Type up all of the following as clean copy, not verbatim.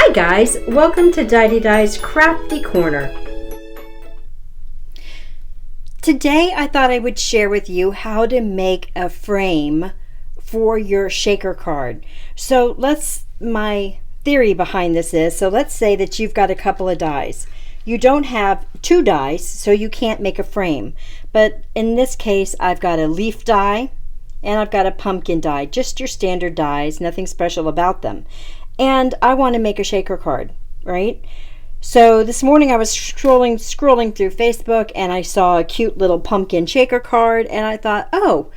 Hi guys, welcome to Didedi's Crafty Corner. Today I thought I would share with you how to make a frame for your shaker card. So my theory behind this is, so let's say that you've got a couple of dies. You don't have two dies, so you can't make a frame. But in this case, I've got a leaf die and I've got a pumpkin die, just your standard dies, nothing special about them. And I want to make a shaker card, right? So this morning I was scrolling through Facebook and I saw a cute little pumpkin shaker card and I thought, oh,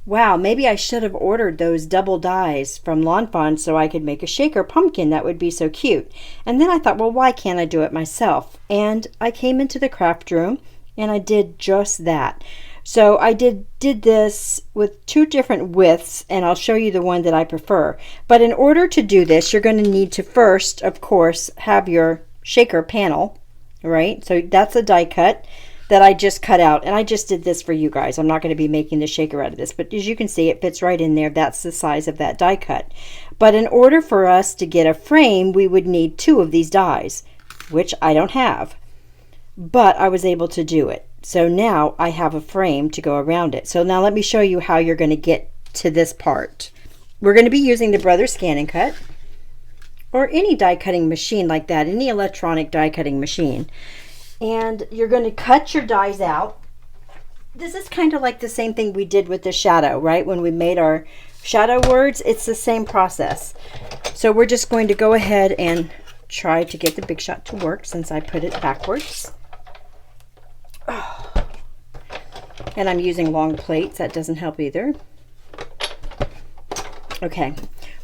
wow, maybe I should have ordered those double dies from Lawn Fawn so I could make a shaker pumpkin. That would be so cute. And then I thought, well, why can't I do it myself? And I came into the craft room and I did just that. So I did this with two different widths, and I'll show you the one that I prefer. But in order to do this, you're going to need to first, of course, have your shaker panel, right? So that's a die cut that I just cut out, and I just did this for you guys. I'm not going to be making the shaker out of this, but as you can see, it fits right in there. That's the size of that die cut. But in order for us to get a frame, we would need two of these dies, which I don't have, but I was able to do it. So now I have a frame to go around it. So now let me show you how you're going to get to this part. We're going to be using the Brothers ScanNCut or any die cutting machine like that, any electronic die cutting machine. And you're going to cut your dies out. This is kind of like the same thing we did with the shadow, right? When we made our shadow words, it's the same process. So we're just going to go ahead and try to get the Big Shot to work since I put it backwards. And I'm using long plates. That doesn't help either. Okay,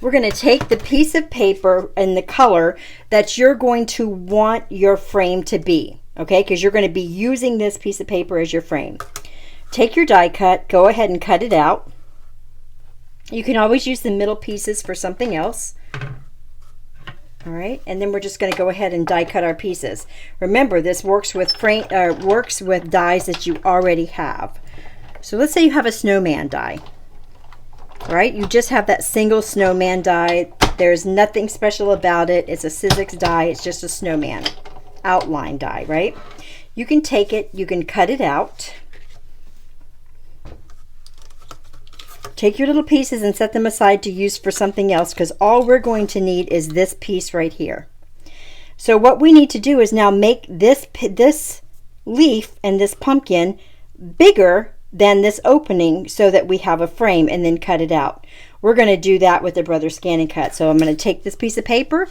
we're going to take the piece of paper and the color that you're going to want your frame to be, okay, because you're going to be using this piece of paper as your frame. Take your die cut, go ahead and cut it out. You can always use the middle pieces for something else. All right, and then we're just going to go ahead and die cut our pieces. Remember, this works with dies that you already have. So let's say you have a snowman die. All right, you just have that single snowman die. There's nothing special about it. It's a Sizzix die. It's just a snowman outline die, right? You can take it, you can cut it out. Take your little pieces and set them aside to use for something else, because all we're going to need is this piece right here. So what we need to do is now make this leaf and this pumpkin bigger than this opening so that we have a frame, and then cut it out. We're going to do that with the Brothers ScanNCut. So I'm going to take this piece of paper,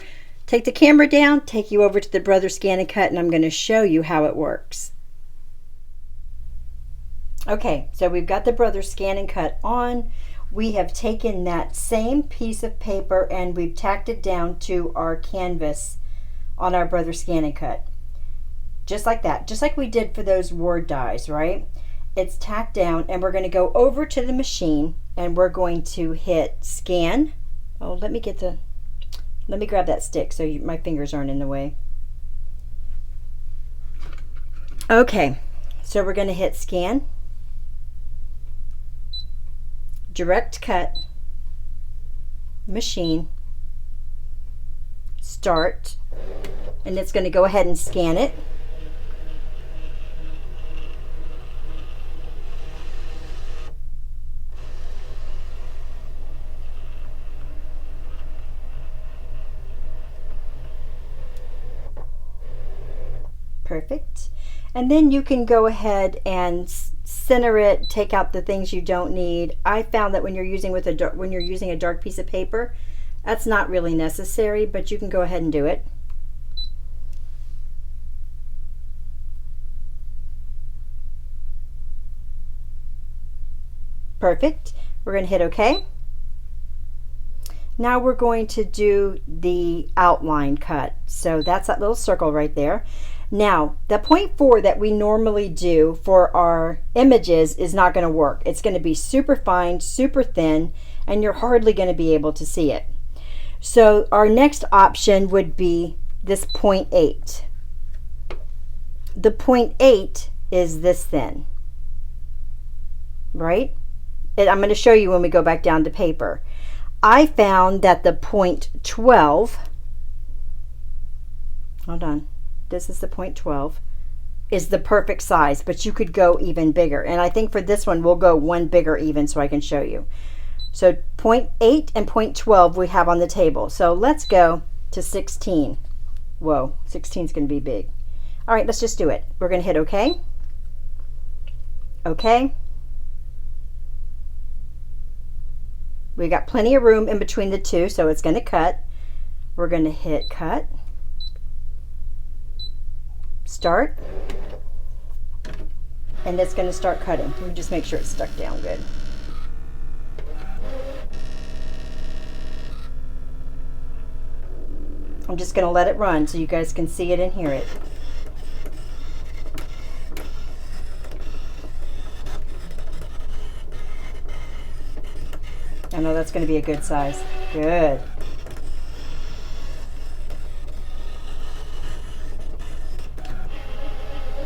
take the camera down, take you over to the Brothers ScanNCut, and I'm going to show you how it works. Okay, so we've got the Brothers ScanNCut on. We have taken that same piece of paper and we've tacked it down to our canvas on our Brothers ScanNCut. Just like that, just like we did for those word dies, right? It's tacked down, and we're going to go over to the machine and we're going to hit scan. Oh, let me grab that stick so my fingers aren't in the way. Okay, so we're going to hit scan. Direct cut, machine, start, and it's going to go ahead and scan it. Perfect. And then you can go ahead and center it, take out the things you don't need. I found that when you're using a dark piece of paper, that's not really necessary, but you can go ahead and do it. Perfect. We're going to hit OK. Now we're going to do the outline cut. So that's that little circle right there. Now, the 0.4 that we normally do for our images is not going to work. It's going to be super fine, super thin, and you're hardly going to be able to see it. So our next option would be this 0.8. The 0.8 is this thin, right? And I'm going to show you when we go back down to paper. I found that the 0.12 hold on, this is the 0.12, is the perfect size, but you could go even bigger. And I think for this one, we'll go one bigger even so I can show you. So 0.8 and 0.12 we have on the table. So let's go to 16. Whoa, 16 is going to be big. All right, let's just do it. We're going to hit OK. OK. We got plenty of room in between the two, so it's going to cut. We're going to hit cut. Start. And it's going to start cutting. Let me just make sure it's stuck down good. I'm just going to let it run so you guys can see it and hear it. I know that's going to be a good size. Good.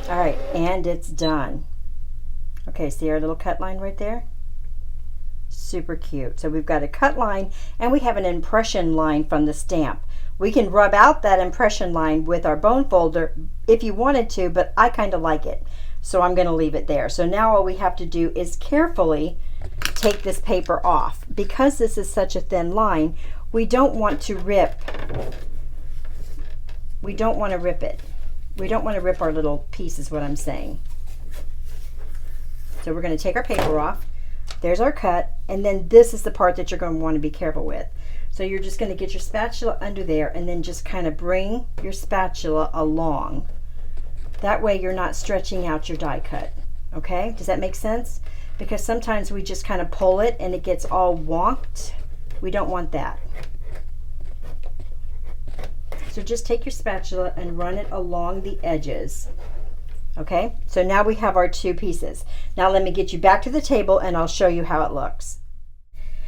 All right, and it's done. Okay, see our little cut line right there? Super cute. So we've got a cut line and we have an impression line from the stamp. We can rub out that impression line with our bone folder if you wanted to, but I kind of like it. So I'm going to leave it there. So now all we have to do is carefully take this paper off. Because this is such a thin line, we don't want to rip. We don't want to rip it. We don't want to rip our little piece is what I'm saying. So we're going to take our paper off. There's our cut, and then this is the part that you're going to want to be careful with. So you're just going to get your spatula under there and then just kind of bring your spatula along. That way you're not stretching out your die cut. Okay, does that make sense? Because sometimes we just kind of pull it and it gets all wonked. We don't want that. So just take your spatula and run it along the edges. Okay, so now we have our two pieces. Now let me get you back to the table and I'll show you how it looks.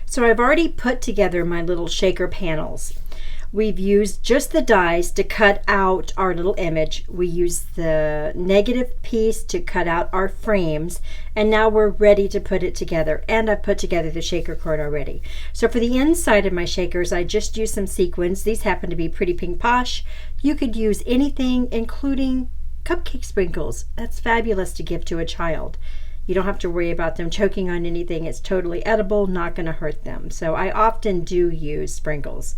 So I've already put together my little shaker panels. We've used just the dies to cut out our little image. We used the negative piece to cut out our frames, and now we're ready to put it together. And I've put together the shaker card already. So for the inside of my shakers, I just used some sequins. These happen to be Pretty Pink Posh. You could use anything, including cupcake sprinkles. That's fabulous to give to a child. You don't have to worry about them choking on anything. It's totally edible, not going to hurt them. So I often do use sprinkles.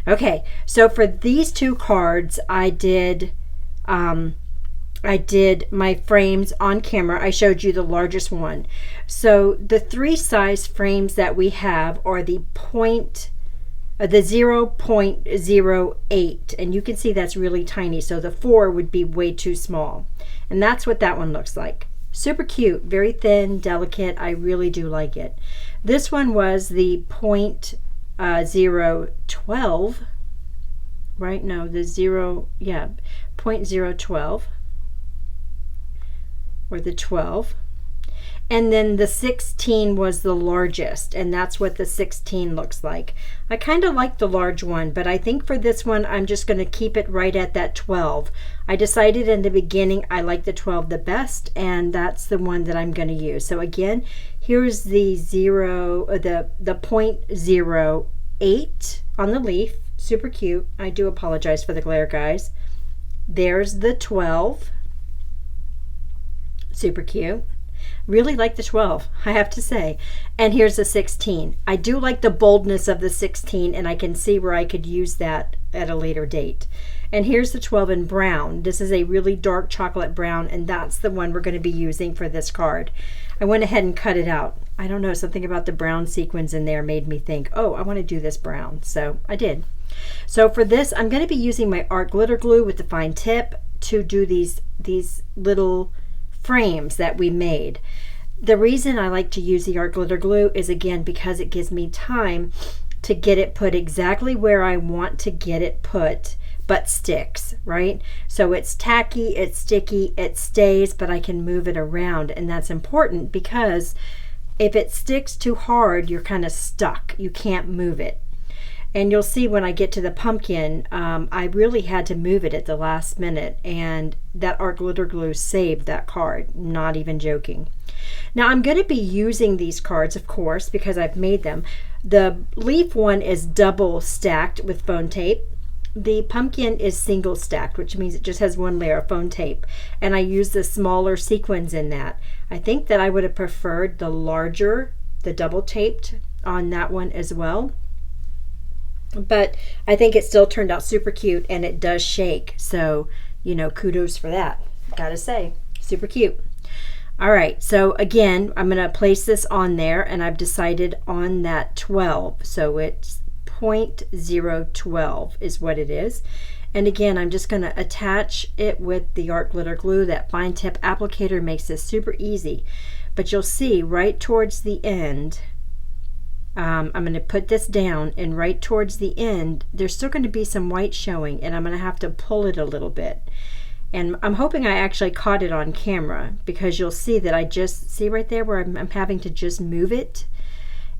Okay, so for these two cards, I did my frames on camera. I showed you the largest one. So the three size frames that we have are the 0.08, and you can see that's really tiny. So the 4 would be way too small, and that's what that one looks like. Super cute, very thin, delicate. I really do like it. This one was the 0.012, right? No, the 0.012, or the 12. And then the 16 was the largest, and that's what the 16 looks like. I kind of like the large one, but I think for this one, I'm just going to keep it right at that 12. I decided in the beginning I like the 12 the best, and that's the one that I'm going to use. So again, here's the 0.08 on the leaf. Super cute. I do apologize for the glare, guys. There's the 12. Super cute. Really like the 12, I have to say. And here's the 16. I do like the boldness of the 16, and I can see where I could use that at a later date. And here's the 12 in brown. This is a really dark chocolate brown, and that's the one we're going to be using for this card. I went ahead and cut it out. I don't know, something about the brown sequins in there made me think, oh, I want to do this brown. So I did. So for this, I'm going to be using my art glitter glue with the fine tip to do these little frames that we made. The reason I like to use the art glitter glue is, again, because it gives me time to get it put exactly where I want to get it put, but sticks, right? So it's tacky, it's sticky, it stays, but I can move it around, and that's important because if it sticks too hard, you're kind of stuck. You can't move it. And you'll see when I get to the pumpkin, I really had to move it at the last minute, and that art glitter glue saved that card, not even joking. Now I'm going to be using these cards, of course, because I've made them. The leaf one is double stacked with foam tape, The pumpkin is single stacked, which means it just has one layer of foam tape, and I use the smaller sequins in that. I think that I would have preferred the larger, the double taped on that one as well, but I think it still turned out super cute, and it does shake, so you know, kudos for that. Gotta say, super cute. All right, so again, I'm gonna place this on there, and I've decided on that 12, so it's 0.012 is what it is. And again, I'm just going to attach it with the art glitter glue. That fine tip applicator makes this super easy. But you'll see right towards the end, I'm going to put this down, and right towards the end, there's still going to be some white showing, and I'm going to have to pull it a little bit. And I'm hoping I actually caught it on camera, because you'll see that I just, see right there where I'm having to just move it.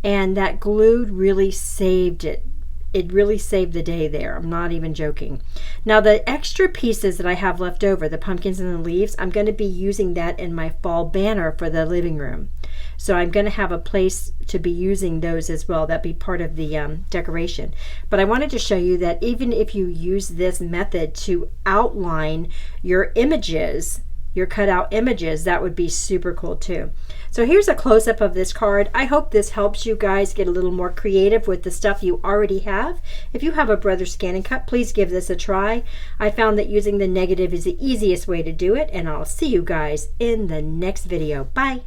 And that glue really saved it. It really saved the day there. I'm not even joking. Now the extra pieces that I have left over, the pumpkins and the leaves, I'm going to be using that in my fall banner for the living room. So I'm going to have a place to be using those as well. That'd be part of the decoration. But I wanted to show you that even if you use this method to outline your images, your cutout images, that would be super cool too. So here's a close-up of this card. I hope this helps you guys get a little more creative with the stuff you already have. If you have a brother ScanNCut, please give this a try. I found that using the negative is the easiest way to do it, and I'll see you guys in the next video. Bye.